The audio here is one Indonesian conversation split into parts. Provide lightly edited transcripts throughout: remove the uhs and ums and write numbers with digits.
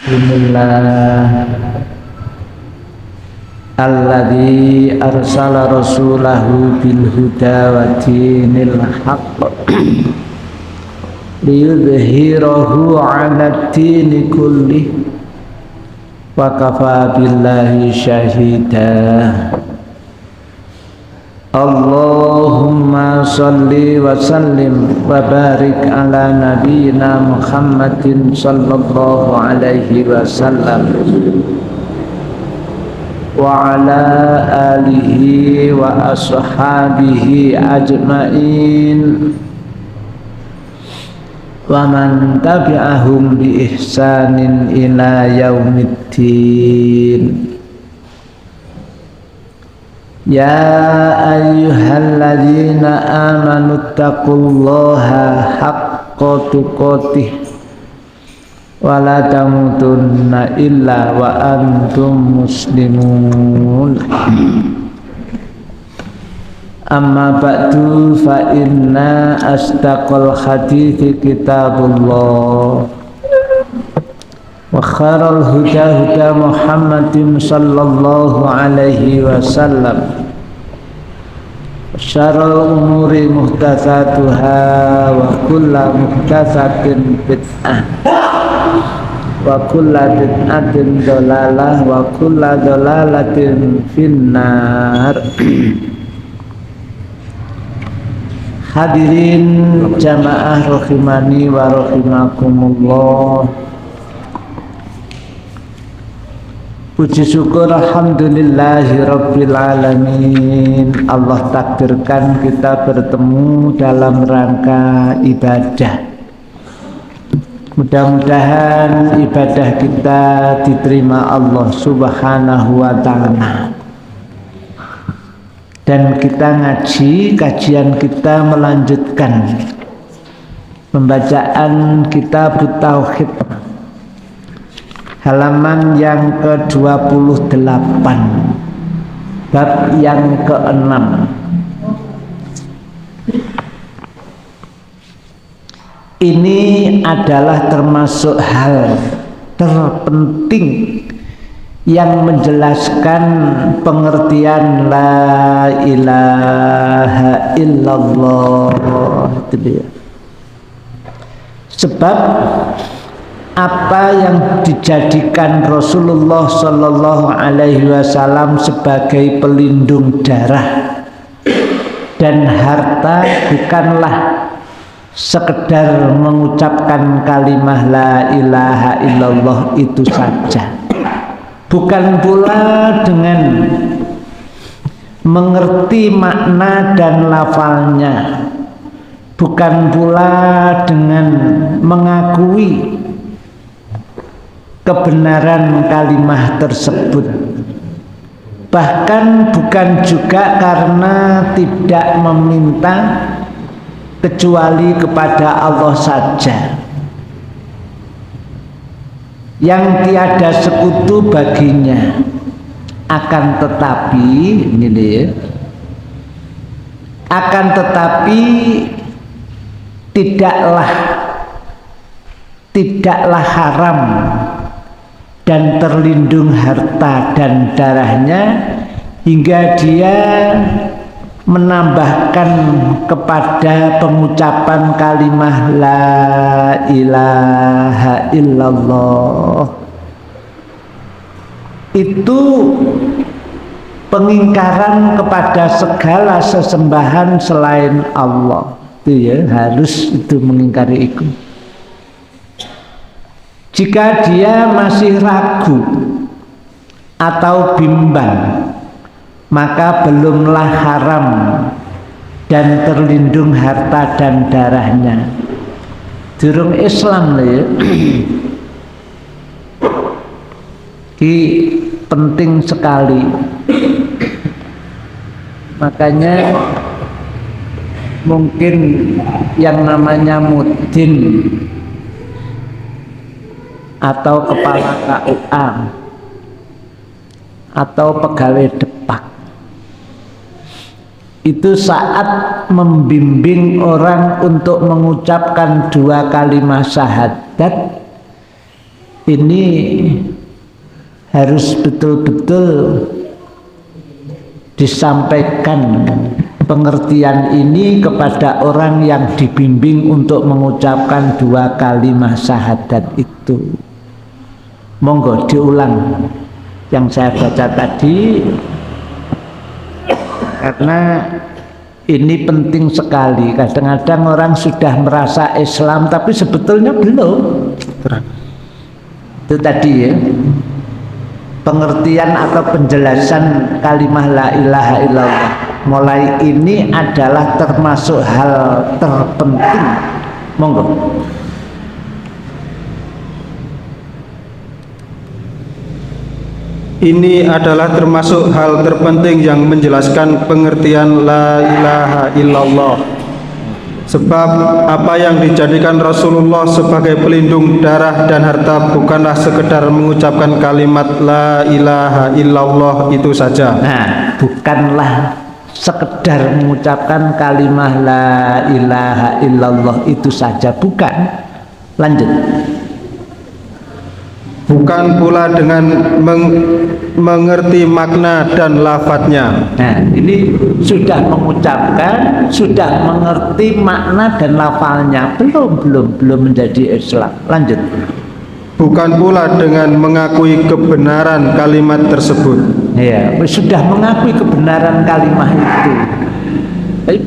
Bismillah. Alladzi arsala rasulahu bil huda wa dinil haqq liyudhhirahu 'ala ad-dini kullih wa kafa billahi syahida. Allahumma salli wa sallim wa barik ala nabiyyina Muhammadin sallallahu alaihi wasallam wa ala alihi wa ashabihi ajma'in wa man tabi'ahum bi ihsanin ila yaumiddin. Ya ayyuhalladzina amanu taqullaha haqqa tuqatih wa la tamutunna illa wa antum muslimun. Amma ba'du fa inna asdaqal hadithi kitabullah wa khairal huda huda Muhammadin sallallahu alaihi wasallam, syarrul umuri muhdatsatuha wa kullu muhdatsatin bid'ah wa kullu bid'atin dhalalah wa kullu dhalalatin finnar. Hadirin jamaah rahimani wa rahimakumullah. Puji syukur alhamdulillahi rabbil alamin. Allah takdirkan kita bertemu dalam rangka ibadah. Mudah-mudahan ibadah kita diterima Allah subhanahu wa ta'ala. Dan kita ngaji, kajian kita melanjutkan pembacaan kitab Tauhid, halaman yang ke-28, bab yang ke-6. Ini adalah termasuk hal terpenting yang menjelaskan pengertian la ilaha illallah. Itu dia. Sebab apa yang dijadikan Rasulullah Sallallahu Alaihi Wasallam sebagai pelindung darah dan harta bukanlah sekedar mengucapkan kalimah la ilaha illallah itu saja, bukan pula dengan mengerti makna dan lafalnya, bukan pula dengan mengakui kebenaran kalimah tersebut, bahkan bukan juga karena tidak meminta kecuali kepada Allah saja yang tiada sekutu baginya. Akan tetapi ini akan tetapi tidaklah haram dan terlindung harta dan darahnya hingga dia menambahkan kepada pengucapan kalimah la ilaha illallah. Itu pengingkaran kepada segala sesembahan selain Allah. Itu ya, harus itu mengingkari itu. Jika dia masih ragu atau bimbang, maka belumlah haram dan terlindung harta dan darahnya. Durung Islam ya. Ini penting sekali. Makanya mungkin yang namanya mudin atau kepala KUA atau pegawai depak itu saat membimbing orang untuk mengucapkan dua kalimat syahadat ini harus betul-betul disampaikan pengertian ini kepada orang yang dibimbing untuk mengucapkan 2 kalimat syahadat itu. Monggo diulang yang saya baca tadi, karena ini penting sekali. Kadang-kadang orang sudah merasa Islam tapi sebetulnya belum. Itu tadi ya, pengertian atau penjelasan kalimat la ilaha illallah. Mulai ini adalah termasuk hal terpenting. Monggo. Ini adalah termasuk hal terpenting yang menjelaskan pengertian la ilaha illallah. Sebab apa yang dijadikan Rasulullah sebagai pelindung darah dan harta bukanlah sekedar mengucapkan kalimat la ilaha illallah itu saja. Nah, bukanlah sekedar mengucapkan kalimat la ilaha illallah itu saja, bukan. Lanjut. Bukan pula dengan mengerti makna dan lafadznya. Nah, ini sudah mengucapkan, sudah mengerti makna dan lafalnya, belum menjadi Islam. Lanjut. Bukan pula dengan mengakui kebenaran kalimat tersebut. Ya, sudah mengakui kebenaran kalimat itu, tapi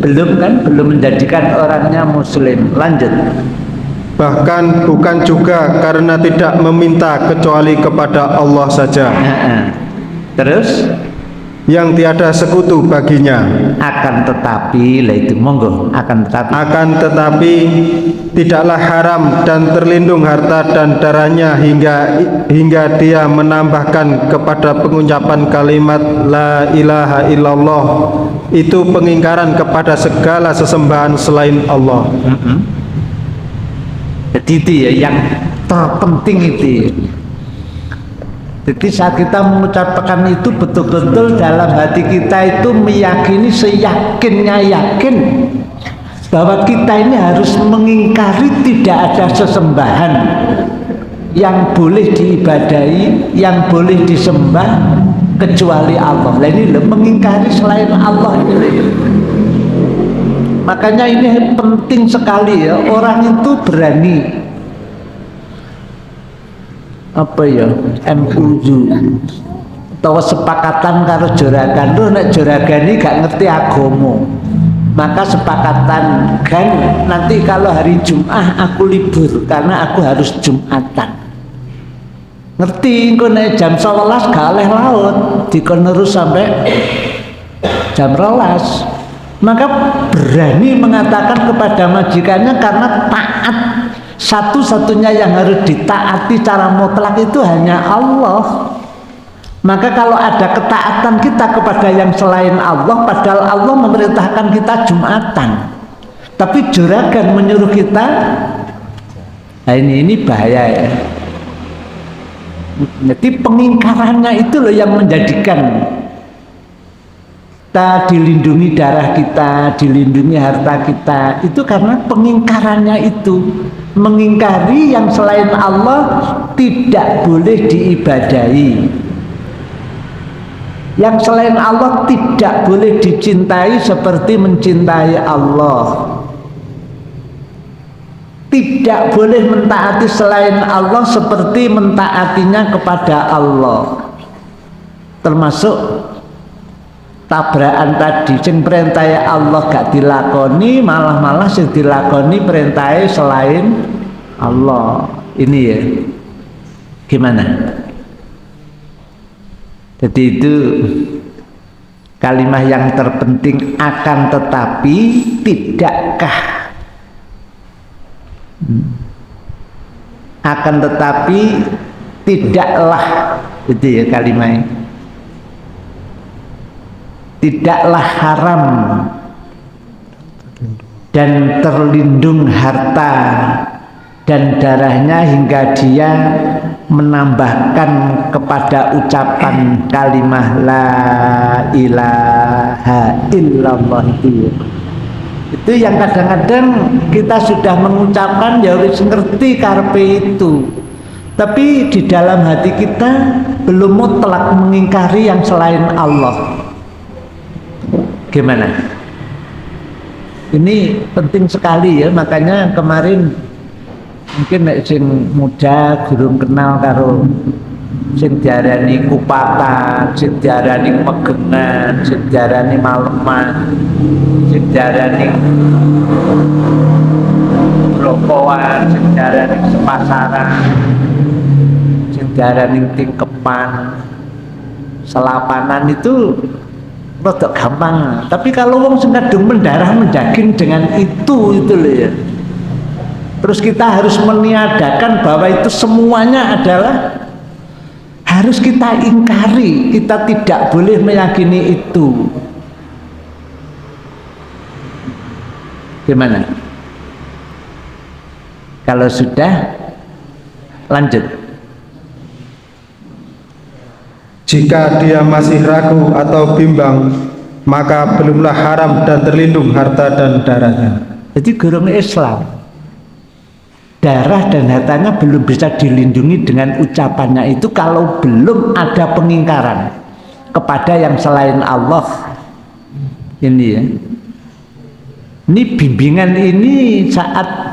belum menjadikan orangnya Muslim. Lanjut. Bahkan bukan juga karena tidak meminta kecuali kepada Allah saja. Terus yang tiada sekutu baginya. Akan tetapi, lah itu monggo, akan tetapi tidaklah haram dan terlindung harta dan darahnya hingga dia menambahkan kepada pengucapan kalimat la ilaha illallah itu pengingkaran kepada segala sesembahan selain Allah. Jadi itu ya yang terpenting itu. Jadi saat kita mengucapkan itu betul-betul dalam hati kita itu meyakini, yakin bahwa kita ini harus mengingkari tidak ada sesembahan yang boleh diibadahi, yang boleh disembah kecuali Allah. Nah ini loh, mengingkari selain Allah ini. Makanya ini penting sekali ya, orang itu berani MUU atau sepakatan karo joragan. Lho nek joragan ini gak ngerti agama, maka sepakatan kan nanti kalau hari Jumat aku libur karena aku harus Jumatan. Ngerti engko nek jam 11 gak oleh laut, dikonerus sampai jam 12. Maka berani mengatakan kepada majikannya karena taat, satu-satunya yang harus ditaati secara mutlak itu hanya Allah. Maka kalau ada ketaatan kita kepada yang selain Allah, padahal Allah memerintahkan kita Jumatan, tapi juragan menyuruh kita, nah ini bahaya ya. Jadi pengingkarannya itu loh yang menjadikan kita dilindungi darah kita, dilindungi harta kita, itu karena pengingkarannya itu. Mengingkari yang selain Allah tidak boleh diibadahi, yang selain Allah tidak boleh dicintai seperti mencintai Allah, tidak boleh mentaati selain Allah seperti mentaatinya kepada Allah. Termasuk tabrakan tadi, sing perintah Allah gak dilakoni, malah sing dilakoni perintah selain Allah. Ini ya gimana? Jadi itu kalimat yang terpenting. Akan tetapi tidakkah, akan tetapi tidaklah, itu ya kalimatnya, tidaklah haram dan terlindung harta dan darahnya hingga dia menambahkan kepada ucapan kalimat la ilaha illallah itu. Itu yang kadang-kadang kita sudah mengucapkan ya harus ngerti karpe itu, Tapi di dalam hati kita belum mutlak mengingkari yang selain Allah. Gimana? Ini penting sekali ya, makanya kemarin mungkin nek sing muda gurung kenal karo sing diarani kupatan, sing diarani megengan, sing diarani maleman, sing diarani rokokan, sing diarani sepasaran, sing diarani tingkepan, selapanan itu rada gampang. Tapi kalau wong sing kadung mendarah mendaging dengan itu loh ya. Terus kita harus meniadakan bahwa itu semuanya adalah harus kita ingkari, kita tidak boleh meyakini itu. Gimana? Kalau sudah, lanjut. Jika dia masih ragu atau bimbang, maka belumlah haram dan terlindung harta dan darahnya. Jadi gurung Islam, darah dan hartanya belum bisa dilindungi dengan ucapannya itu kalau belum ada pengingkaran kepada yang selain Allah. Ini ya. Ini bimbingan ini saat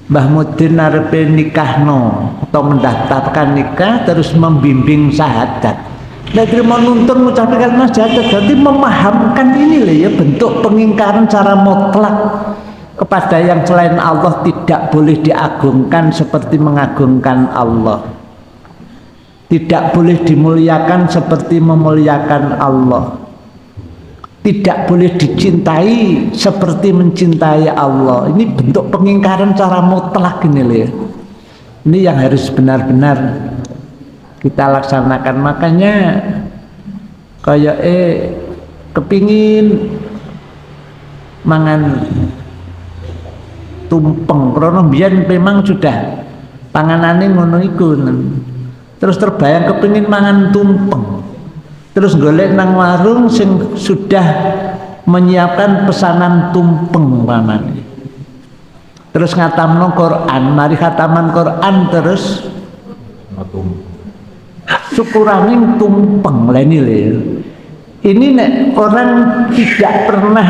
Mbah Mudin arepe nikahno atau mendaftarkan nikah terus membimbing syahadat. Nek mau nuntun ngucapkan kalimat syahadat berarti memahamkan ini loh ya, bentuk pengingkaran secara mutlak kepada yang selain Allah tidak boleh diagungkan seperti mengagungkan Allah. Tidak boleh dimuliakan seperti memuliakan Allah. Tidak boleh dicintai seperti mencintai Allah. Ini bentuk pengingkaran secara mutlak ini loh ya. Ini yang harus benar-benar kita laksanakan. Makanya kayak kepingin mangan tumpeng, karena biyen memang sudah panganane ngono iku. Terus terbayang kepingin mangan tumpeng. Terus golek nang warung sing sudah menyiapkan pesanan tumpeng pamane. Terus ngatamno Quran, mari khataman Quran terus syukuraning tumpeng. Lah ini lho. Ini nek orang tidak pernah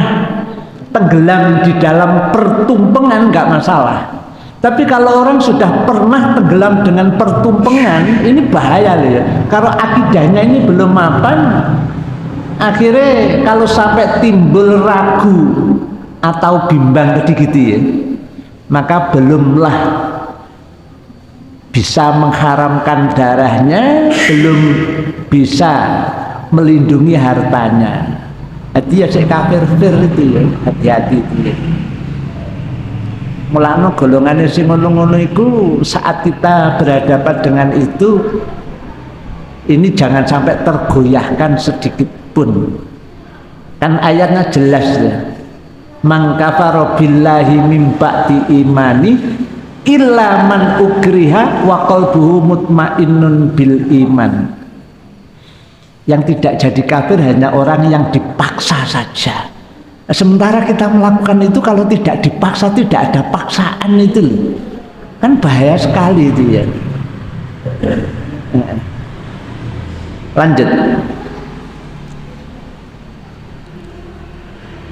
tenggelam di dalam pertumpengan enggak masalah. Tapi kalau orang sudah pernah tenggelam dengan pertumpengan, ini bahaya loh ya. Kalau akidahnya ini belum mapan, akhirnya kalau sampai timbul ragu atau bimbang tadi gitu ya, maka belumlah bisa mengharamkan darahnya, belum bisa melindungi hartanya. Hati ya saya kafir itu ya, hati-hati itu ya. Mulane golongan sing ngono-ngono iku saat kita berhadapan dengan itu, ini jangan sampai tergoyahkan sedikit pun. Kan ayatnya jelas ya. Man kafara billahi mim ba'di imani illa man ukriha wa qalbuhu mutmainnun bil iman. Yang tidak jadi kafir hanya orang yang dipaksa saja. Sementara kita melakukan itu kalau tidak dipaksa, tidak ada paksaan itu loh. Kan bahaya sekali itu ya. Lanjut.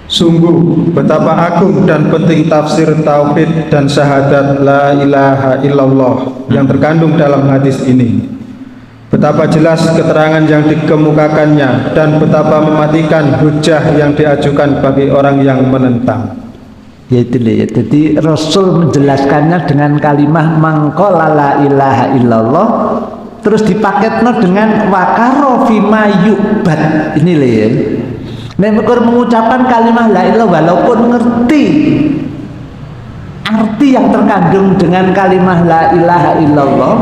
Sungguh betapa agung dan penting tafsir tauhid dan syahadat la ilaha illallah yang terkandung dalam hadis ini. Betapa jelas keterangan yang dikemukakannya dan betapa mematikan hujah yang diajukan bagi orang yang menentang. Ya itu ya. Jadi Rasul menjelaskannya dengan kalimah mangqala la ilaha illallah, terus dipaketno dengan wakaro fima yu'bad. Ini lho ya. Nek mengucapkan kalimah la ilaha walaupun ngerti arti yang terkandung dengan kalimah la ilaha illallah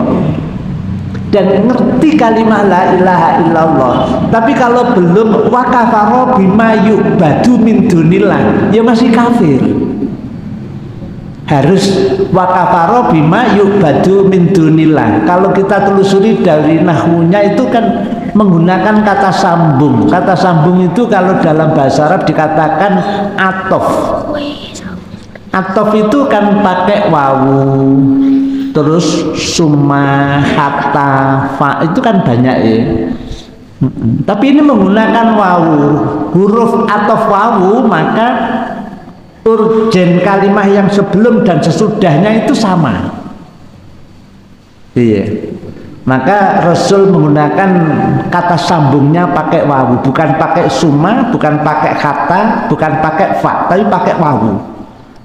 dan ngerti kalimah la ilaha illallah, tapi kalau belum wakafaro bima yu'badu min dunillah, ya masih kafir. Harus wakafaro bima yu'badu min dunillah. Kalau kita telusuri dari nahwunya itu kan menggunakan kata sambung. Kata sambung itu kalau dalam bahasa Arab dikatakan atof. Atof itu kan pakai wawu, terus summa, hatta, fa, itu kan banyak ya. Tapi ini menggunakan wawu, huruf atau wawu, maka urgen kalimah yang sebelum dan sesudahnya itu sama. Iya. Maka Rasul menggunakan kata sambungnya pakai wawu, bukan pakai summa, bukan pakai kata, bukan pakai fa, tapi pakai wawu.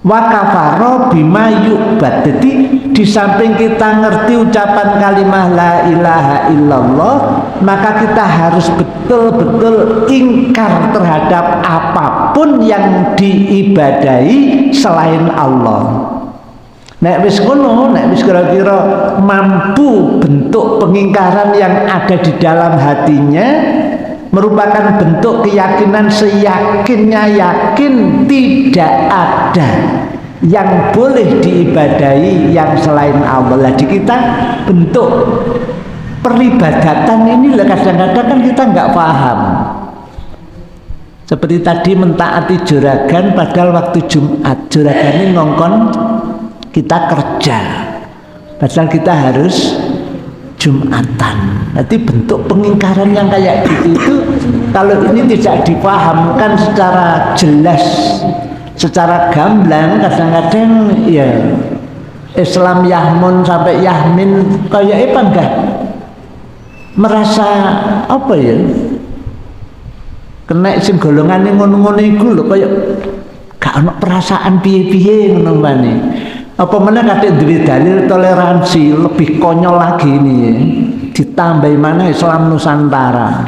Wa kafaro bima yu'bad. Jadi di samping kita ngerti ucapan kalimah la ilaha illallah, maka kita harus betul-betul ingkar terhadap apapun yang diibadahi selain Allah. Nek wis ngono, nek wis kira-kira mampu bentuk pengingkaran yang ada di dalam hatinya merupakan bentuk keyakinan seyakinnya yakin tidak ada yang boleh diibadahi yang selain Allah. Di kita bentuk peribadatan ini kadang-kadang kan kita nggak paham. Seperti tadi mentaati juragan padahal waktu Jumat juragan ini ngongkon kita kerja, padahal kita harus Jumatan. Nanti bentuk pengingkaran yang kayak gitu itu kalau ini tidak dipahamkan secara jelas, secara gamblang, kadang-kadang ya Islam Yahmun sampai Yahmin kayak apa enggak merasa apa ya kena sing golongan ngono-ngono iku lho kayak gak ono perasaan piye-piye ngono mbane. Apa mana kadang duwe dalil toleransi lebih konyol lagi ini ya. Ditambah mana Islam Nusantara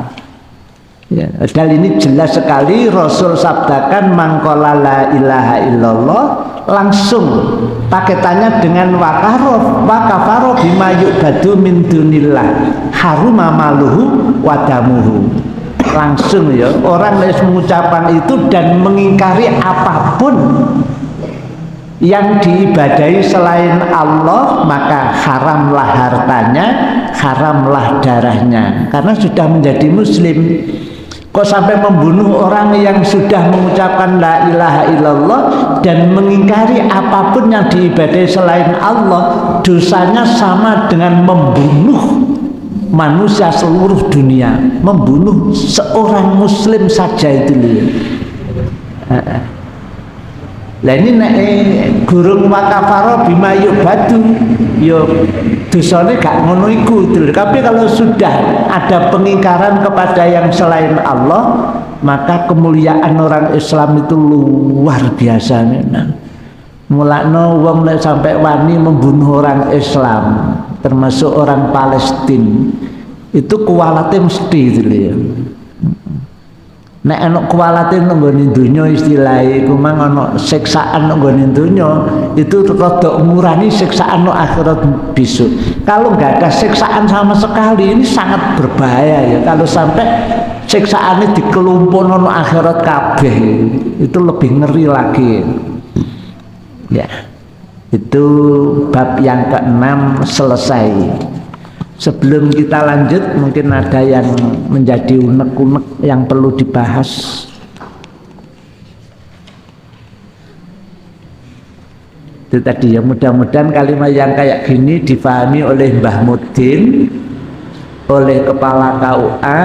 ya, dan ini jelas sekali Rasul sabdakan mangkola la ilaha illallah langsung paketannya dengan wakafaro bima yu'badu min dunillah haruma maluhu wadamuhu. Langsung ya orang yang mengucapkan itu dan mengingkari apapun yang diibadahi selain Allah, maka haramlah hartanya, haramlah darahnya, karena sudah menjadi muslim. Kok sampai membunuh orang yang sudah mengucapkan la ilaha illallah dan mengingkari apapun yang diibadahi selain Allah, dosanya sama dengan membunuh manusia seluruh dunia, membunuh seorang muslim saja itu loh. Lah ini nek gurung wakafaro bima yu'badu yo dosane gak ngono iku itu. Tapi kalau sudah ada pengingkaran kepada yang selain Allah, maka kemuliaan orang Islam itu luar biasa. Mulakno wong nek sampai wani membunuh orang Islam, termasuk orang Palestina, itu kualate mesti itu ya. Nek ana kualate nggone donya istilahé iku mang ana siksaan nggone donya itu rada ngurani siksaan no akhirat besok. Kalau nggak ada siksaan sama sekali ini sangat berbahaya ya. Kalau sampai siksaannya dikelumpun no akhirat kabeh itu lebih ngeri lagi. Ya. Itu bab yang ke-6 selesai. Sebelum kita lanjut, mungkin ada yang menjadi unek-unek yang perlu dibahas. Itu tadi ya, mudah-mudahan kalimat yang kayak gini difahami oleh Mbah Mudin, oleh Kepala KUA,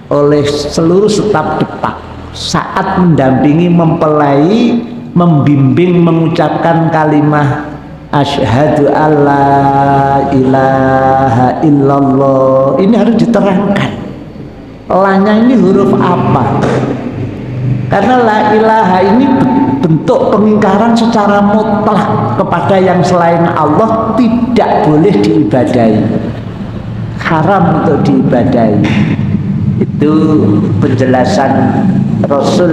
oleh seluruh staf Depak saat mendampingi, mempelai, membimbing mengucapkan kalimat asyhadu alla ilaha illallah. Ini harus diterangkan lanya ini huruf apa, karena la ilaha ini bentuk pengingkaran secara mutlak kepada yang selain Allah, tidak boleh diibadahi, haram untuk diibadahi. Itu penjelasan Rasul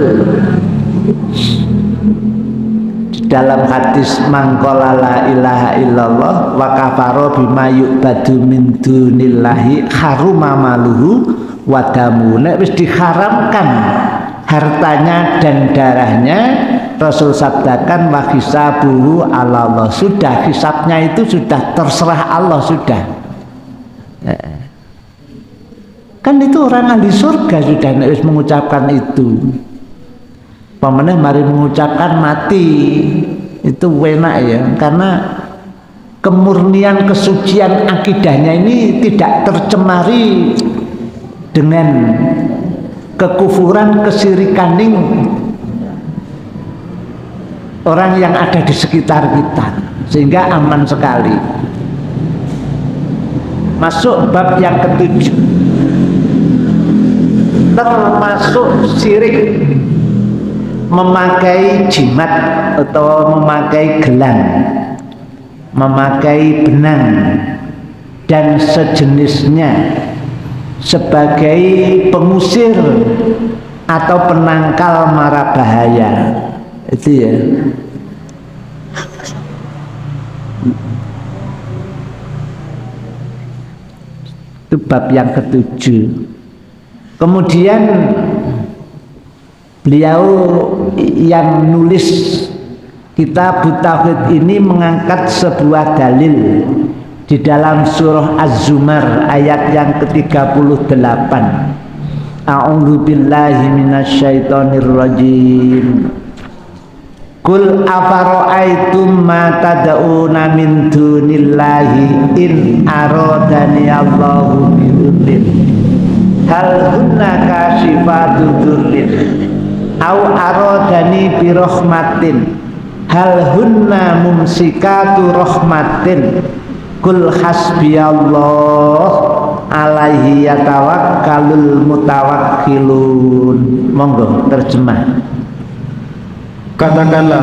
dalam hadis mangkola la ilaha illallah wa kafaro bima yu'badu min dunillahi haruma maluhu wa damu. Nek wis diharamkan hartanya dan darahnya, Rasul sabdakan wa hisabuhu ala Allah, sudah hisabnya itu sudah terserah Allah sudah. Kan itu orang ahli surga sudah nek wis mengucapkan itu. Pemenang mari mengucapkan mati itu enak ya, karena kemurnian kesucian akidahnya ini tidak tercemari dengan kekufuran kesirikaning orang yang ada di sekitar kita, sehingga aman sekali. Masuk bab yang ketujuh, termasuk syirik memakai jimat atau memakai gelang, memakai benang dan sejenisnya sebagai pengusir atau penangkal mara bahaya. Itu ya. Itu bab yang ketujuh. Kemudian beliau yang nulis kitab Tauhid ini mengangkat sebuah dalil di dalam surah Az-Zumar ayat yang ke-38. A'udzu billahi minasyaitonir rajim. Qul afara'aitum ma tad'una min dunillahi in aradani Allahu bidzurrin hal hunna kashifatu dzurrin aw aradani bi rahmatin hal hunna mumsikatu rahmatin qul hasbiyallah alaihi yatawakkalul mutawakkilun. Monggo terjemah. Katakanlah,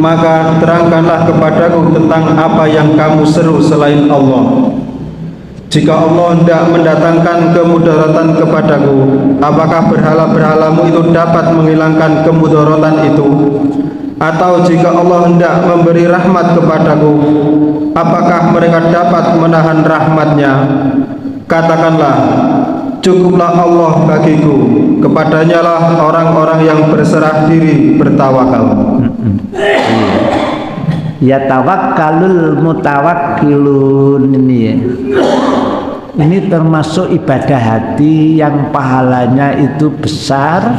maka terangkanlah kepadaku tentang apa yang kamu seru selain Allah. Jika Allah hendak mendatangkan kemudaratan kepadaku, apakah berhala-berhalamu itu dapat menghilangkan kemudaratan itu? Atau jika Allah hendak memberi rahmat kepadaku, apakah mereka dapat menahan rahmatnya? Katakanlah, cukuplah Allah bagiku, kepadanya lah orang-orang yang berserah diri bertawakal. Ya tawakkalul mutawakkilun ini ya. Ini termasuk ibadah hati yang pahalanya itu besar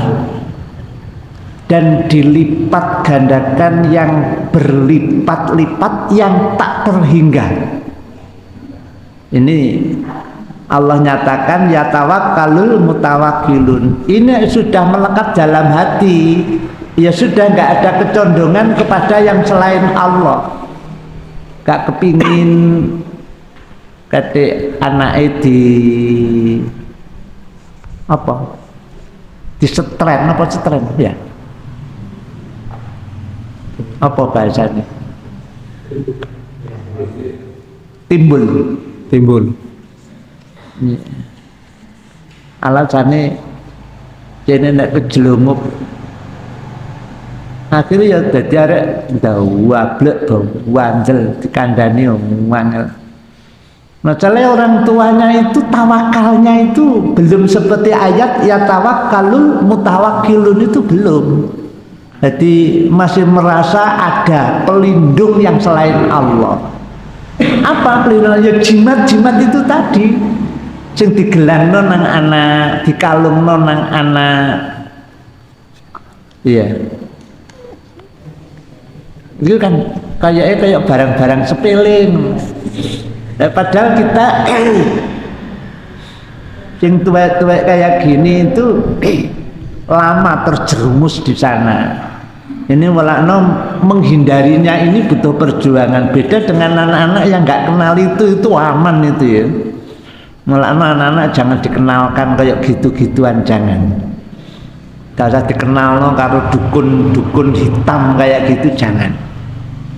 dan dilipat gandakan yang berlipat-lipat yang tak terhingga. Ini Allah nyatakan ya tawakkalul mutawakkilun. Ini sudah melekat dalam hati. Ya sudah nggak ada kecondongan kepada yang selain Allah. Gak kepingin kate anake di apa? Di setren apa setren ya? Apa bahasanya? Timbul. Alasannya jadi nek kejelungup akhirnya ya dadi arek ndawablek wanjel dikandani ngangel. Masalahnya orang tuanya itu tawakalnya itu belum seperti ayat ya tawakkalul mutawakkilun itu belum. Jadi masih merasa ada pelindung yang selain Allah. Apa pelindung? Ya jimat-jimat itu tadi sing digelangno nang anak, dikalungno nang anak. Iya. Itu kan kayaknya kayak barang-barang sepele. Padahal kita yang tua-tua kayak gini itu lama terjerumus di sana. Ini walakno menghindarinya ini butuh perjuangan. Beda dengan anak-anak yang nggak kenal itu aman itu ya. Walakno anak-anak jangan dikenalkan kayak gitu-gituan, jangan. Kalau dikenal karo dukun hitam kayak gitu jangan.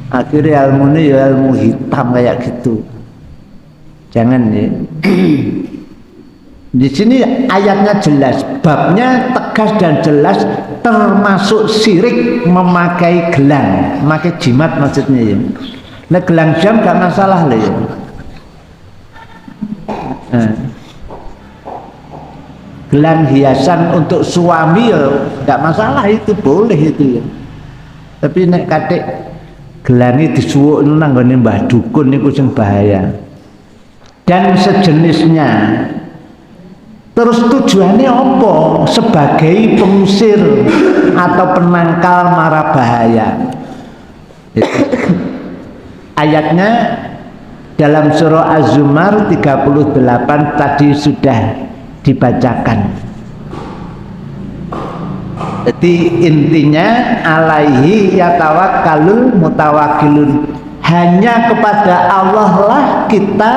Akhirnya ilmunya ya ilmu hitam kayak gitu. Jangan ya. Di sini ayatnya jelas, babnya tegas dan jelas, termasuk syirik memakai gelang, memakai jimat maksudnya ya. Nah gelang jam gak masalah lah ya. Gelang hiasan untuk suami ya gak masalah, itu boleh itu ya. Tapi nek katik gelangi disuwuk nang nggone mbah dukun niku sing bahaya. Dan sejenisnya. Terus tujuannya apa? Sebagai pengusir atau penangkal mara bahaya. Ayatnya dalam surah Az-Zumar 38 tadi sudah dibacakan. Jadi intinya alaihi yatawakkalul mutawakkilun, hanya kepada Allah lah kita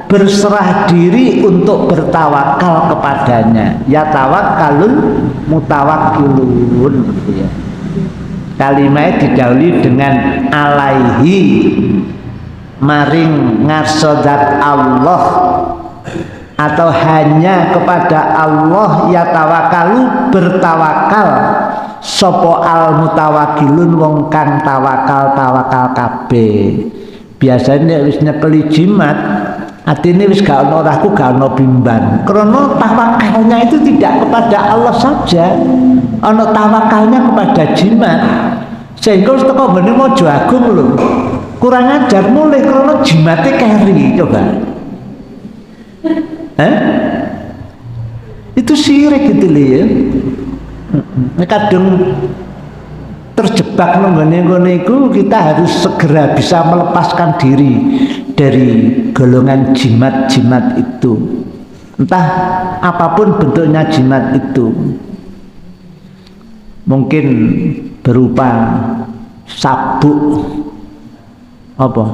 berserah diri untuk bertawakal kepadanya. Yatawakkalul mutawakkilun, ya. Kalimat didahului dengan alaihi, maring ngasodat Allah, atau hanya kepada Allah yatawakalu bertawakal sopo al mutawakilun wong kang tawakal kabeh. Biasanya wis nyekeli jimat atine wis gak ono rahku gak ono bimbang, karena tawakalnya itu tidak kepada Allah saja, ono tawakalnya kepada jimat, sehingga wis teko ngene Mojo Agung lho kurang ajar mulai karena jimatnya keri. Coba itu syirik gitu loh ya. Kadang terjebak nggone iku, kita harus segera bisa melepaskan diri dari golongan jimat-jimat itu, entah apapun bentuknya jimat itu, mungkin berupa sabuk apa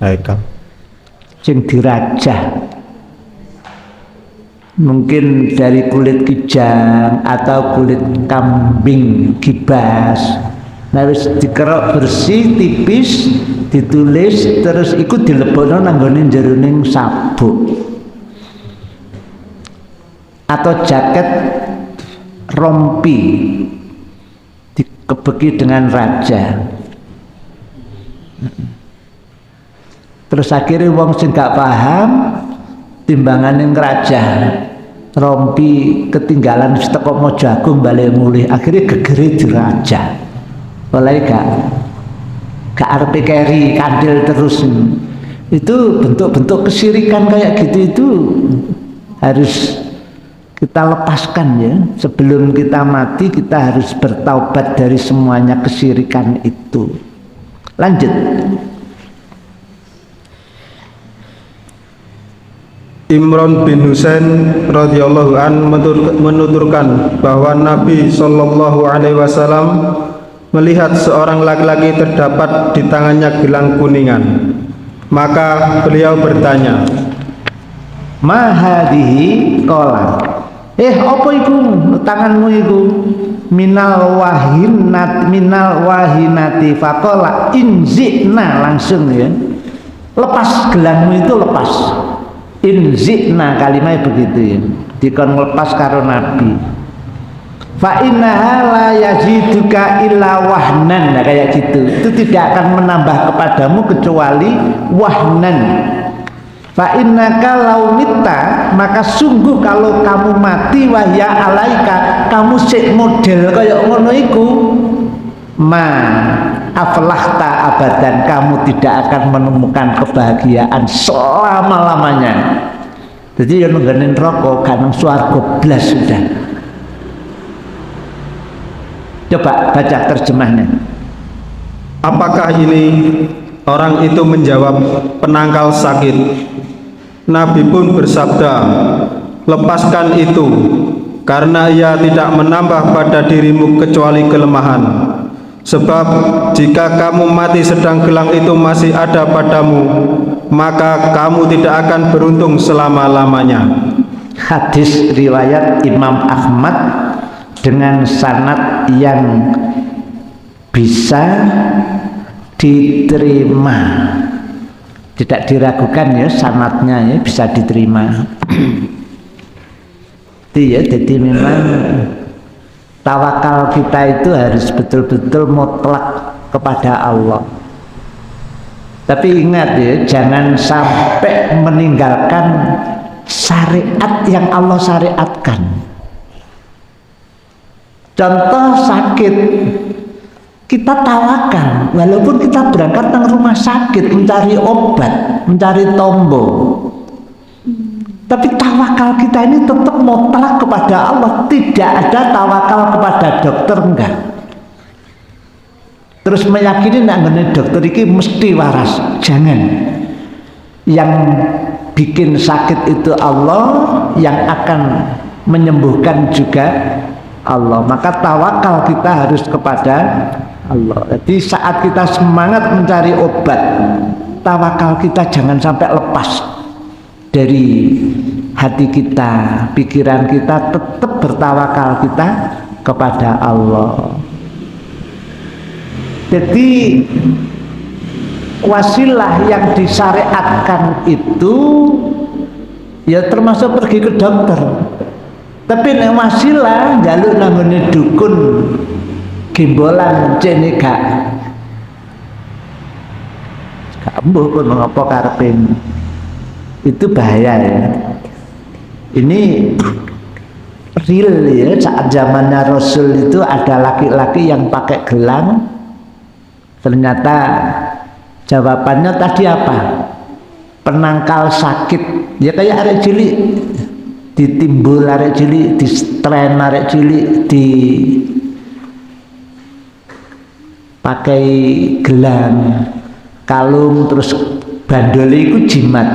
Haikal sing dirajah, mungkin dari kulit kijang atau kulit kambing gibas. Nah wis dikerok bersih tipis, ditulis, terus ikut dilebokno nang nggone jeroning sabuk atau jaket rompi dikebeki dengan raja. Terus akhirnya wong sing gak paham timbangane raja rompi ketinggalan teko Mojo Agung balik mulih, akhirnya gegere dirajah. Oleh gak arepe keri kandil terus. Itu bentuk-bentuk kesyirikan kayak gitu, itu harus kita lepaskan ya. Sebelum kita mati kita harus bertaubat dari semuanya kesyirikan itu. Lanjut. Imran bin Husain radhiyallahu an menuturkan bahwa Nabi sallallahu alaihi wasallam melihat seorang laki-laki terdapat di tangannya gelang kuningan. Maka beliau bertanya, "Ma hadhihi?" Qala, apa iku tanganmu iku? Minal wahinati faqala inzina, langsung ya. Lepas gelangmu itu, lepas. Inzina kalimatnya begitu ya. Dikon lepas karo Nabi. Fa innaha la yaziduka illa wahnan, nah, kayak gitu. Itu tidak akan menambah kepadamu kecuali wahnan. Fa innaka law mitta, maka sungguh kalau kamu mati wahya alaika, kamu sik model kaya ngono iku, ma aflahta abadan, kamu tidak akan menemukan kebahagiaan selama-lamanya. Jadi yang ngganen rokok kanang swarga blas sudah. Coba baca terjemahnya. apakah ini? Orang itu menjawab, penangkal sakit. Nabi pun bersabda, lepaskan itu, karena ia tidak menambah pada dirimu kecuali kelemahan. Sebab jika kamu mati sedang gelang itu masih ada padamu, maka kamu tidak akan beruntung selama-lamanya. Hadis riwayat Imam Ahmad dengan sanad yang bisa diterima, tidak diragukan ya, sanadnya ya bisa diterima. Itu ya, jadi memang tawakal kita itu harus betul-betul mutlak kepada Allah. Tapi ingat ya, jangan sampai meninggalkan syariat yang Allah syariatkan. Contoh sakit, kita tawakal walaupun kita berangkat ke rumah sakit mencari obat, mencari tombo, tapi tawakal kita ini tetap mutlak kepada Allah. Tidak ada tawakal kepada dokter, enggak. terus meyakini nek nggone dokter iki mesti waras. Jangan. Yang bikin sakit itu Allah, yang akan menyembuhkan juga Allah. Maka tawakal kita harus kepada Allah. Jadi saat kita semangat mencari obat, tawakal kita jangan sampai lepas dari hati kita, pikiran kita, tetap bertawakal kita kepada Allah. Jadi wasilah yang disyariatkan itu ya termasuk pergi ke dokter. Tapi nek wasilah njaluk nanggone dukun gembolan cene gak mbuh pun ngapa karepe. Itu bahaya ya. Ini real ya, saat zamannya Rasul itu ada laki-laki yang pakai gelang. Ternyata jawabannya tadi apa? Penangkal sakit. Ya kayak arek cilik ditimbul, arek cilik di strain, arek cilik di pakai gelang, kalung, terus bandole iku jimat.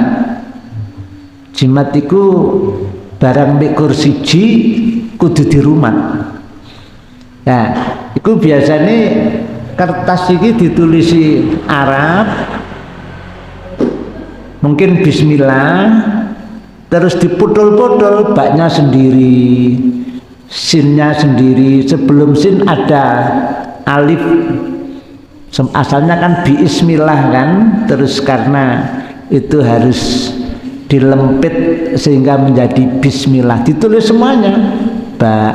Jimat iku barang mbek kursi ji kudu di rumah. Nah, iku biasanya kertas ini ditulisi Arab, mungkin bismillah, terus dipotol-potol baknya sendiri, sinnya sendiri. Sebelum sin ada alif, asalnya kan bismillah kan, terus karena itu harus dilempit sehingga menjadi bismillah, ditulis semuanya, ba,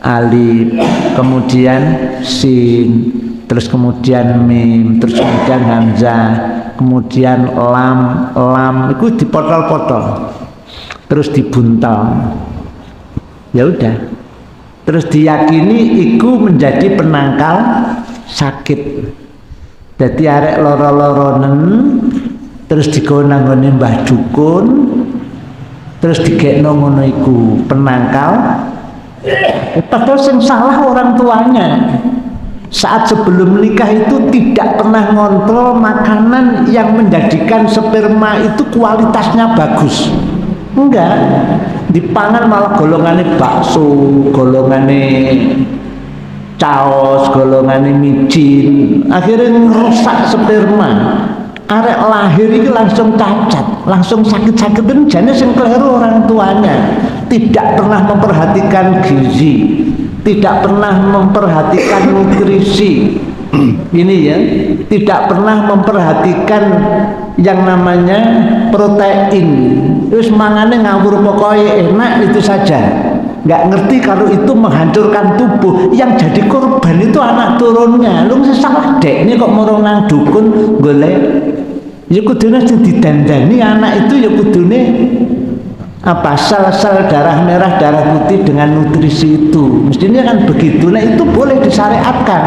alif, kemudian sin, terus kemudian mim, terus kemudian hamzah, kemudian lam itu dipotol-potol, terus dibuntal. Ya udah, terus diyakini itu menjadi penangkal sakit. Jadi arek loro-loronen terus digawa nggone mbah dukun, terus digekno ngono iku penangkal. Padahal yang salah orang tuanya. Saat sebelum menikah itu tidak pernah ngontrol makanan yang menjadikan sperma itu kualitasnya bagus. Enggak, dipangan malah golongannya bakso, golongannya caos, golongannya micin, akhirnya ngerusak sperma. Arek lahir itu langsung cacat, langsung sakit-sakit, dan jenis yang keliru orang tuanya. Tidak pernah memperhatikan gizi, tidak pernah memperhatikan nutrisi. Ini ya, tidak pernah memperhatikan yang namanya protein. Terus mangannya ngawur pokoknya enak itu saja. Nggak ngerti kalau itu menghancurkan tubuh. Yang jadi korban itu anak turunnya. Lu salah dek ini kok morong nang dukun golek. Ya kudune didandani anak itu, ya kudune apa sel-sel darah merah, darah putih dengan nutrisi itu. Mestinya kan begitu. Nah itu boleh disyariatkan.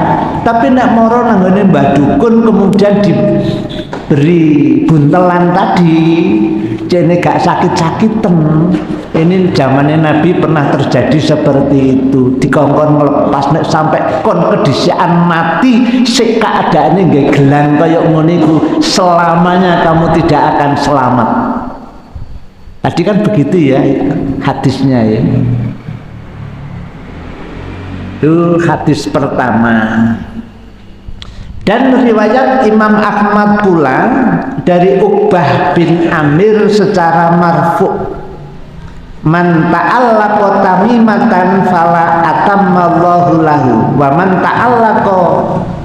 Tapi nek moro nanggone mbah dukun kemudian diberi buntelan tadi, jene gak sakit-sakiten. Ini zamannya Nabi pernah terjadi seperti itu. Dikongkon melepas nek sampai kon kedisian mati sik keadaane nggih gelang kaya ngono iku, selamanya kamu tidak akan selamat. Tadi kan begitu ya hadisnya ya. Itu hadis pertama. Dan riwayat Imam Ahmad pula dari Uqbah bin Amir secara marfu', man ta'allaqa tamimatan fala atammallahu lahu wa man ta'allaqa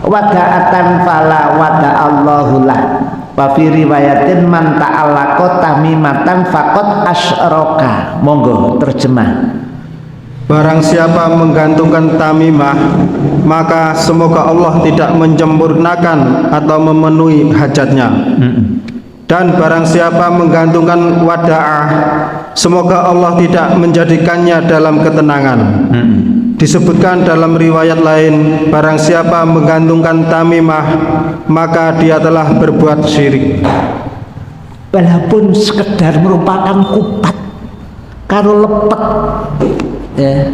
wada'atan fala wada'allahu lahu. Wa fi riwayatin man ta'allaqa tamimatan faqad asyraka. Monggo terjemah. Barang siapa menggantungkan tamimah, maka semoga Allah tidak menyempurnakan atau memenuhi hajatnya. Dan barang siapa menggantungkan wada'ah, semoga Allah tidak menjadikannya dalam ketenangan. Disebutkan dalam riwayat lain, barang siapa menggantungkan tamimah, maka dia telah berbuat syirik. Walaupun sekedar merupakan kupat karo lepet ya.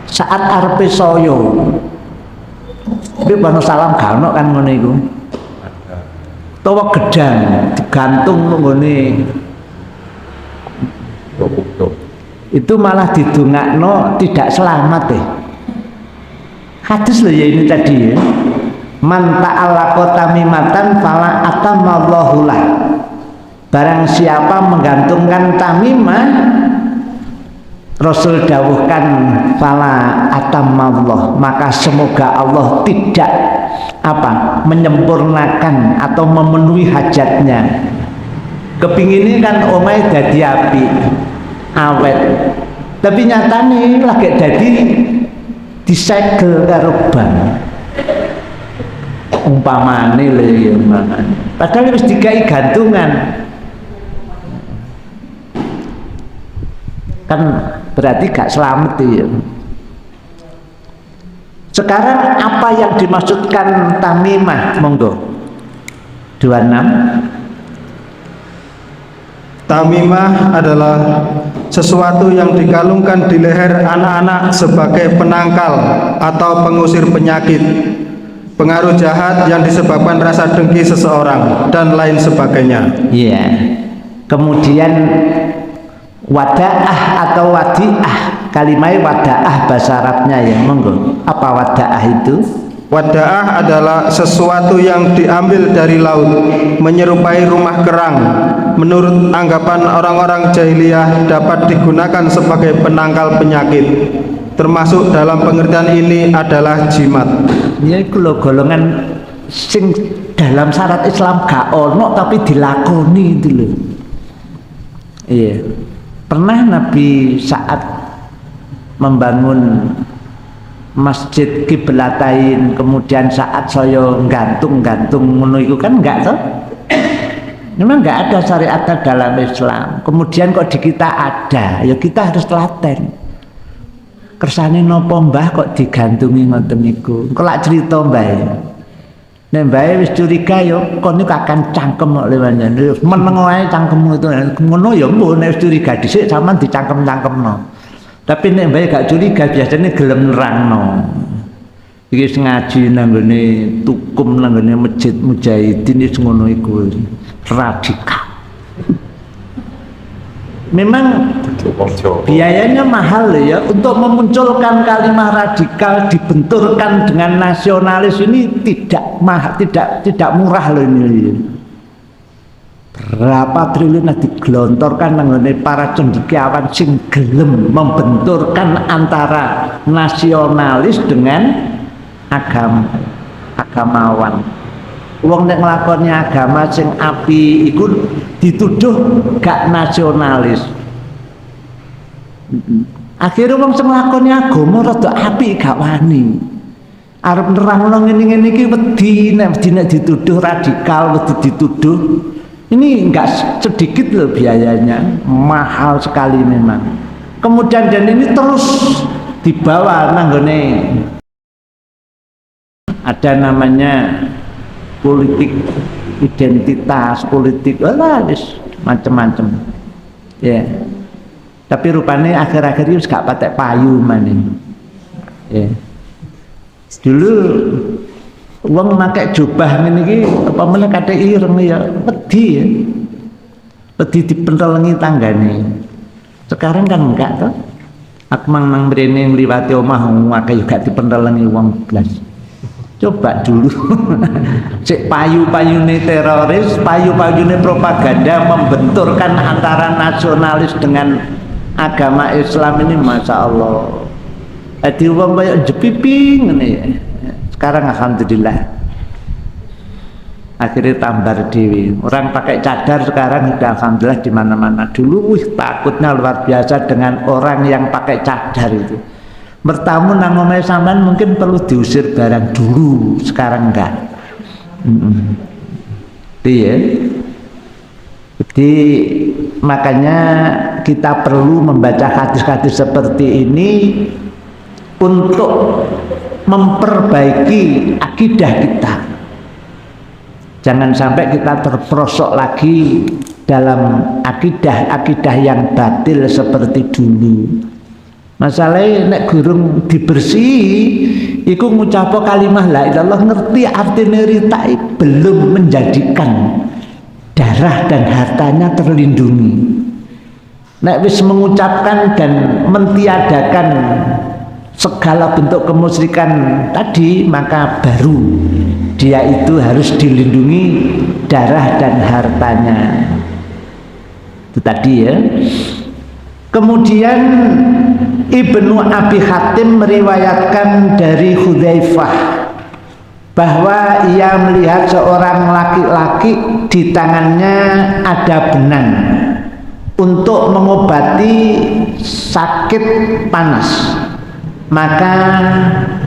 Saat arpe soyo Tapi bano salam gak ono kan ngono iku. Tawa gedang digantung nggone. Itu malah didongakno tidak selamat deh. Hadis loh ya ini tadi ya. Man ta'allaqa tamimatan fala atamallahu lah. Barang siapa menggantungkan tamimah, Rasul dawuhkan fala atamallah, maka semoga Allah tidak menyempurnakan atau memenuhi hajatnya. Kepingin ini kan omai dadi api awet, tapi nyatane lagi dadi disegel karo bank. Umpamane lho ya mangan. Padahal wis dikai gantungan. Kan berarti gak selamat ya. Sekarang apa yang dimaksudkan tamimah? Monggo. 26. Tamimah adalah sesuatu yang dikalungkan di leher anak-anak sebagai penangkal atau pengusir penyakit, pengaruh jahat yang disebabkan rasa dengki seseorang, dan lain sebagainya. Iya. Kemudian wadaah atau wadiah, kalimat wadaah bahasa Arabnya ya, monggo. Apa wadaah itu? Wadaah adalah sesuatu yang diambil dari laut, menyerupai rumah kerang. Menurut anggapan orang-orang jahiliyah dapat digunakan sebagai penangkal penyakit. Termasuk dalam pengertian ini adalah jimat. Ya iku lho golongan sing dalam syarat Islam gak ono tapi dilakoni itu lho. Iya. Pernah Nabi saat membangun Masjid Qiblatain, kemudian saat saya gantung-gantung ngono iku kan enggak toh? Memang enggak ada syariatnya dalam Islam. Kemudian kok di kita ada, ya kita harus telaten. Kersane nopo mbah kok digantungi ngoten niku. Kok lak crita mbah. Nek mbah wis curiga yo kon niku akan cangkem kok lewanyan. Meneng wae cangkemmu itu. Ngono ya mbuh nek wis curiga dhisik sampean dicangkem-cangkemno. Tapi nek mbah gak curiga biasanya gelem nerangno. Iki ngaji nang ngene tukum nang ngene Masjid Mujahidin wis ngono iku. Radikal. Memang biayanya mahal ya untuk memunculkan kalimat radikal dibenturkan dengan nasionalis ini tidak murah loh ini. Berapa triliun digelontorkan mengenai para cendekiawan sing gelem membenturkan antara nasionalis dengan agamawan. Wong nek nglakoni agama sing api iku dituduh gak nasionalis. Akhirnya wong sing nglakoni agama rada apik gak wani. Arep nerangno ngene-ngene iki wedi nek dituduh radikal, wedi dituduh. Ini enggak sedikit loh biayanya, mahal sekali memang. Kemudian dan ini terus dibawa nanggone ada namanya politik identitas, politik macam-macam. Ya. Tapi rupanya akhir-akhir ini gak patek payu maning. Ya. Dulu wong pakai jubah ngene iki apa meneh kate ireng ya wedi ya. Wedi dipentelengi tanggane. Sekarang kan enggak toh. Aku mang mrene ngliwati omah akeh juga dipentelengi wong blas. Coba dulu. Cek payu-payune teroris, payu-payune propaganda membenturkan antara nasionalis dengan agama Islam ini, masya Allah. Jadi wong kayak jepiping ngene ya. Sekarang alhamdulillah akhirnya tambar dewi. Orang pakai cadar sekarang sudah alhamdulillah di mana-mana. Dulu takutnya luar biasa dengan orang yang pakai cadar itu. Bertamu nang omahe sampean mungkin perlu diusir barang dulu, sekarang enggak. Iya. Jadi makanya kita perlu membaca hadis-hadis seperti ini untuk memperbaiki akidah kita. Jangan sampai kita terperosok lagi dalam akidah yang batil seperti dulu. Masalahnya nek gurung dibersihi iku ngucap kalimah la ilallah ngerti artinya ritai belum menjadikan darah dan hartanya terlindungi. Nek wis mengucapkan dan mentiadakan segala bentuk kemusyrikan tadi, maka baru dia itu harus dilindungi darah dan hartanya. Itu tadi ya. Kemudian Ibnu Abi Hatim meriwayatkan dari Hudzaifah bahwa ia melihat seorang laki-laki di tangannya ada benang untuk mengobati sakit panas. Maka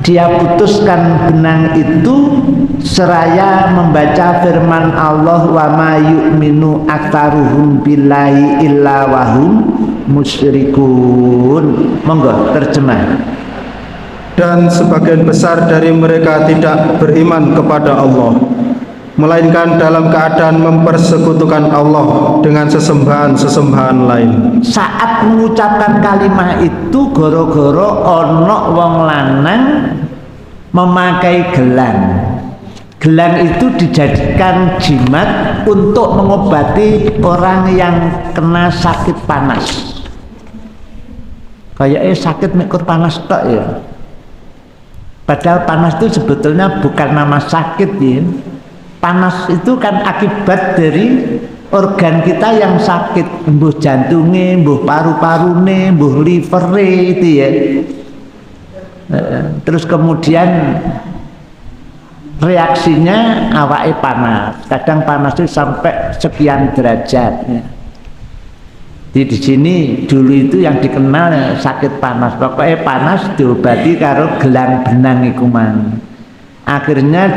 dia putuskan benang itu seraya membaca firman Allah, wa ma yu'minu aktsaruhum billahi illa wahum musyrikun. Monggo terjemah. Dan sebagian besar dari mereka tidak beriman kepada Allah, melainkan dalam keadaan mempersekutukan Allah dengan sesembahan-sesembahan lain. Saat mengucapkan kalimat itu goro-goro ono wong lanang memakai gelang. Gelang itu dijadikan jimat untuk mengobati orang yang kena sakit panas. Kayaknya sakit mikir panas tok ya. Padahal panas itu sebetulnya bukan nama sakit ya. Panas itu kan akibat dari organ kita yang sakit, mbuh jantungnya, mbuh paru-parune, mbuh livere itu ya. Terus kemudian reaksinya awake panas. Kadang panas itu sampai sekian derajat. Ya. Jadi di sini dulu itu yang dikenal sakit panas. Pokoknya panas diobati karo gelang benang iku mang. Akhirnya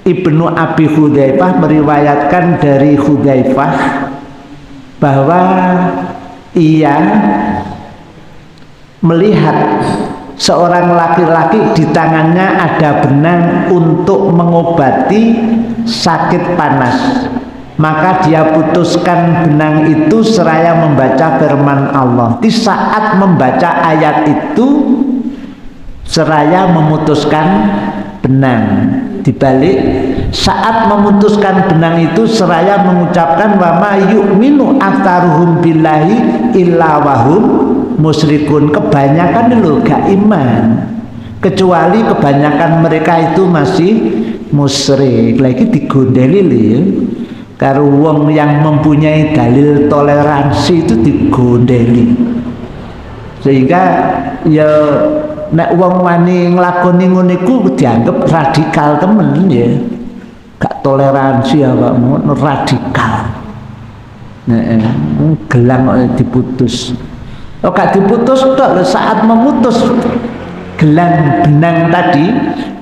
Ibnu Abi Hudzaifah meriwayatkan dari Hudzaifah bahwa ia melihat seorang laki-laki di tangannya ada benang untuk mengobati sakit panas. Maka dia putuskan benang itu seraya membaca firman Allah. Di saat membaca ayat itu seraya memutuskan benang. Dibalik saat memutuskan benang itu seraya mengucapkan wa ma yu'minu aktsaruhum billahi illa wahum musyrikun. Kebanyakan lho gak iman, kecuali kebanyakan mereka itu masih musyrik. Lagi digondeli lho ya. Karo wong yang mempunyai dalil toleransi itu digondeli. Sehingga ya nek wong wani nglakoni ngono iku dianggap radikal temen ya. Gak toleransi awakmu, radikal. Gelang kok diputus. Oh gak diputus tok, saat memutus gelang benang tadi,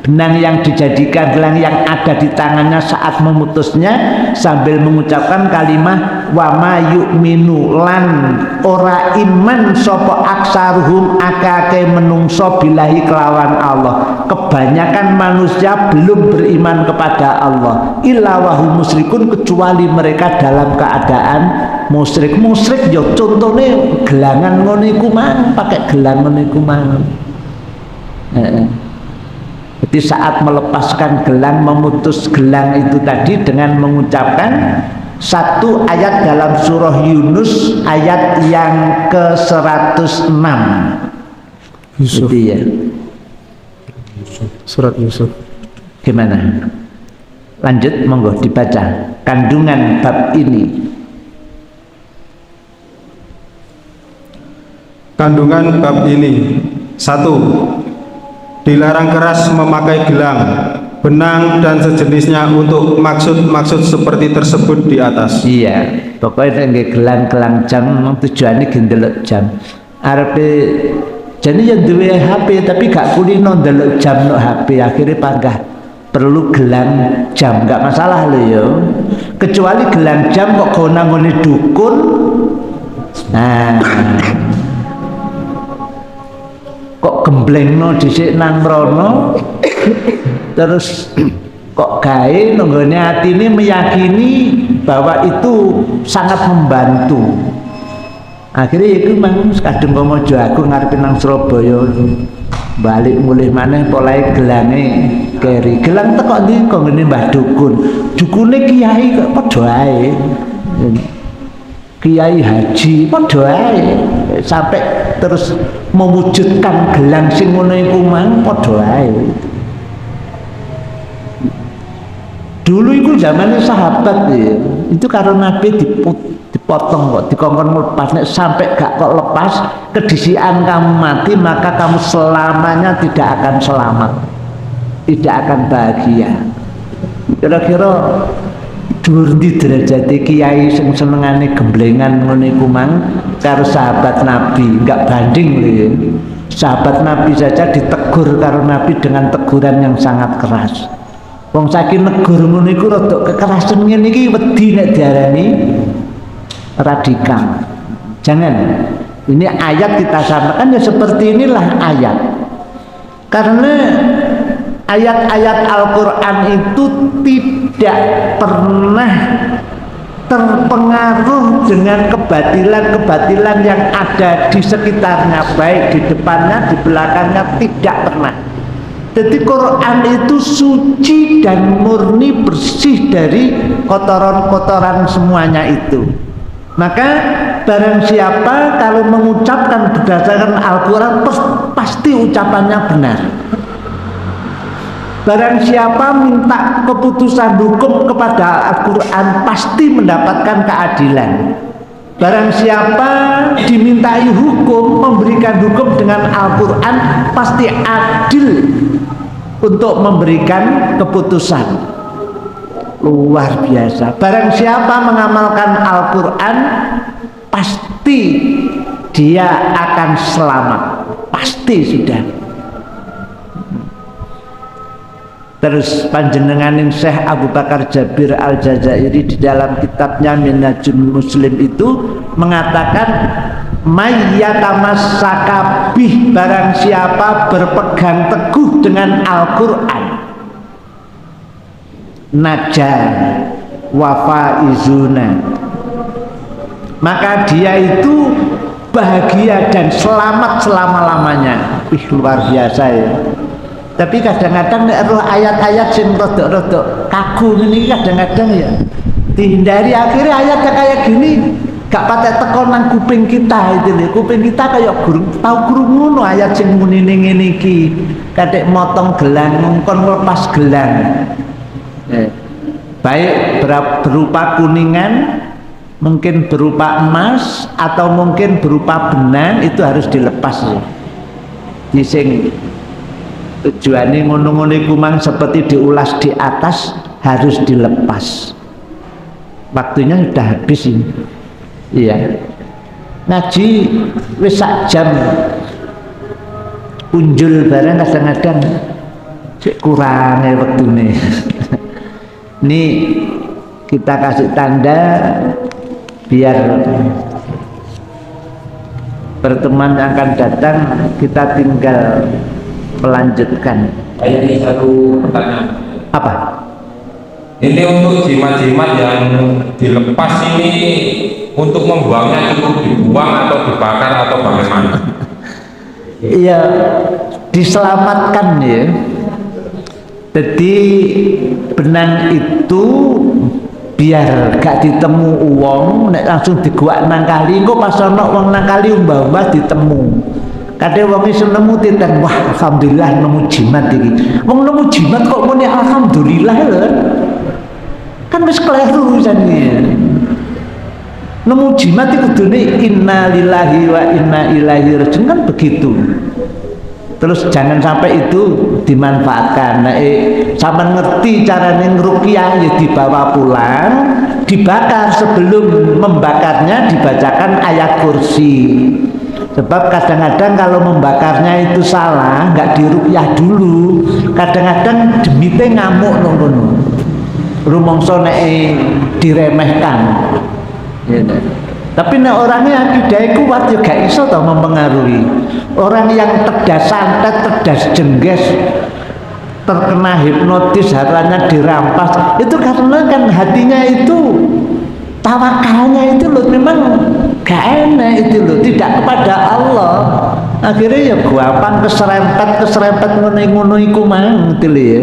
benang yang dijadikan gelang yang ada di tangannya saat memutusnya sambil mengucapkan kalimat wa ma yu'minu lan ora iman sapa aksaruhum akake menungso billahi kelawan Allah. Kebanyakan manusia belum beriman kepada Allah illa wahum musyrikun, kecuali mereka dalam keadaan musyrik. Musyrik ya contohnya gelangan ngono iku mang, pakai gelang ngono iku mang. Jadi saat melepaskan gelang, memutus gelang itu tadi dengan mengucapkan satu ayat dalam surah Yunus ayat yang ke-106 Yusuf. itu ya. Surat Yusuf. Gimana? Lanjut, monggo dibaca kandungan bab ini. Kandungan bab ini: 1. Dilarang keras memakai gelang, benang dan sejenisnya untuk maksud-maksud seperti tersebut di atas. Iya, pokoknya nggih gelang-gelang jam tujuannya ndelok jam. Arepe jadi yang duwe HP tapi gak kulino ndelok jam no HP, akhirnya panggah perlu gelang jam, gak masalah lho yo. Kecuali gelang jam kok kau nangoni dukun. Nah, kok gemblengno dhisik nang mrono terus kok gawe nenggone atine meyakini bahwa itu sangat membantu. Akhirnya itu mang kadung Komodo aku ngarepe nang Surabaya balik mulih maneh polahe gelange keri. Gelang teko ndi kok ngene Mbah Dukun. Dukune kiai kok padha ae. Kiai haji padha ae. Sampai terus mewujudkan gelang sing ngono iku mang padha ae. Dulu itu zamannya sahabat ya, itu karena Nabi dipotong kok, dikongkon lepas, sampai gak kok lepas, kedisian kamu mati, maka kamu selamanya tidak akan selamat, tidak akan bahagia. Kira-kira dhuwur ndi derajate kiai sing senengane gemblengan ngono iku mang karo sahabat Nabi, enggak banding lho ya. Sahabat Nabi saja ditegur karo Nabi dengan teguran yang sangat keras. Wong saking negur ngono iku rada kekerasan ngene iki wedi nek diarani radikal. Jangan. Ini ayat kita samakan ya seperti inilah ayat. Karena ayat-ayat Al-Qur'an itu tidak pernah terpengaruh dengan kebatilan-kebatilan yang ada di sekitarnya, baik di depannya, di belakangnya, tidak pernah. Jadi Quran itu suci dan murni, bersih dari kotoran-kotoran semuanya itu. Maka barang siapa kalau mengucapkan berdasarkan Al-Quran pasti ucapannya benar. Barang siapa minta keputusan hukum kepada Al-Quran pasti mendapatkan keadilan. Barang siapa dimintai hukum, memberikan hukum dengan Al-Quran pasti adil untuk memberikan keputusan. Luar biasa. Barang siapa mengamalkan Al-Quran pasti dia akan selamat, pasti sudah. Terus panjenenganing Syekh Abu Bakar Jabir Al-Jazairi di dalam kitabnya Minhajul Muslim itu mengatakan mayyatamassaka bih, barang siapa berpegang teguh dengan Al-Quran, najar wafaizuna, maka dia itu bahagia dan selamat selama-lamanya. Luar biasa ya. Tapi kadang-kadang roh ayat-ayat sing rodok-rodok kaku ini kadang-kadang ya dihindari. Akhirnya ayatnya kayak gini gak patek teko nang kuping kita itu lho. Kuping kita kayak tau krungu no ayat sing muni ngene iki. Kadek motong gelang ngongkon lepas gelang. Baik berupa kuningan, mungkin berupa emas, atau mungkin berupa benang, itu harus dilepas ya. Di sing tujuannya ngono-ngono iku mang seperti diulas di atas harus dilepas. Waktunya sudah habis ini. Iya. Ngaji wis sak jam. Unjul barang kadang-kadang cek kurang ya waktune. Ini kita kasih tanda biar pertemuan yang akan datang kita tinggal melanjutkan. Ini satu pertanyaan. Apa? Ini untuk jimat-jimat yang dilepas ini untuk membuangnya cukup dibuang atau dibakar atau bagaimana? Iya, diselamatkan ya. Jadi benang itu biar gak ditemu uang, nek langsung diguak nang kali, kok pas ana wong nang kali umbah-umbah ditemu. Kadang wong iso nemu titen, wah alhamdulillah nemu jimat iki. Wong nemu jimat kok muni alhamdulillah lho. Kan wis kleru jane. Nemu jimat itu kudune innalillahi wa inna ilaihi raji'un, kan begitu. Terus jangan sampai itu dimanfaatkan. Nah, sampean ngerti caranya ngruqyah ya dibawa pulang, dibakar, sebelum membakarnya dibacakan ayat kursi. Sebab kadang-kadang kalau membakarnya itu salah, nggak diruqyah dulu, kadang-kadang demite ngamuk ngono. Rumangsa nek diremehkan. Ya, tapi nek orangnya akidah kuat ya gak iso toh mempengaruhi. Orang yang cerdas santet, cerdas jengges, terkena hipnotis, hartanya dirampas, itu karena kan hatinya itu, tawakalnya itu loh memang gak enak itu loh, tidak kepada Allah. akhirnya ya gampang keserempet ngono iku mang gitu ya.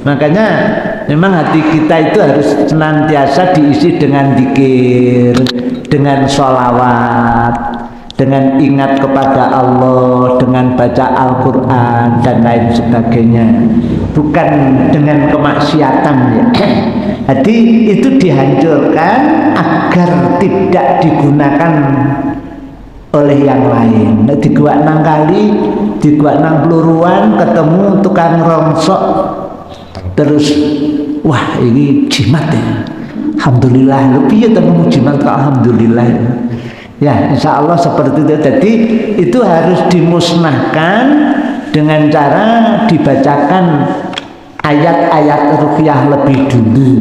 Makanya memang hati kita itu harus senantiasa diisi dengan zikir, dengan sholawat, dengan ingat kepada Allah, dengan baca Al-Quran dan lain sebagainya, bukan dengan kemaksiatan ya. Jadi itu dihancurkan agar tidak digunakan oleh yang lain. Di gua nang kali, di gua nang peluruan ketemu tukang rongsok, terus wah ini jimat ya, alhamdulillah. Lebih ya ketemu jimat kok alhamdulillah. Ya insya Allah seperti itu. Jadi itu harus dimusnahkan dengan cara dibacakan ayat-ayat ruqyah lebih dulu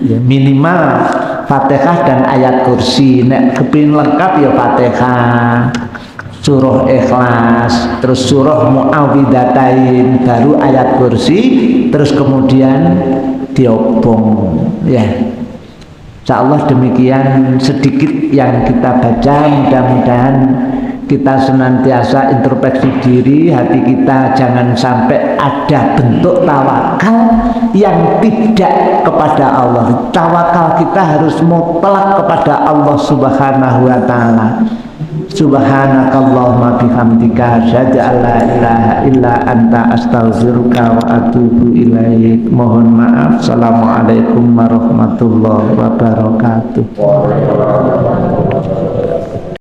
ya, minimal Fatihah dan ayat kursi. Nek kepin lengkap ya Fatihah, surah Ikhlas, terus surah Muawwidzatain, baru ayat kursi, terus kemudian diobong ya. Insyaallah demikian sedikit yang kita baca, mudah-mudahan kita senantiasa introspeksi diri, hati kita jangan sampai ada bentuk tawakal yang tidak kepada Allah. Tawakal kita harus mutlak kepada Allah Subhanahu wa taala. Subhanakallahumma bihamdika asyhadu an la ilaha illa anta astaghfiruka wa atubu ilaik. Mohon maaf. Assalamualaikum warahmatullahi wabarakatuh.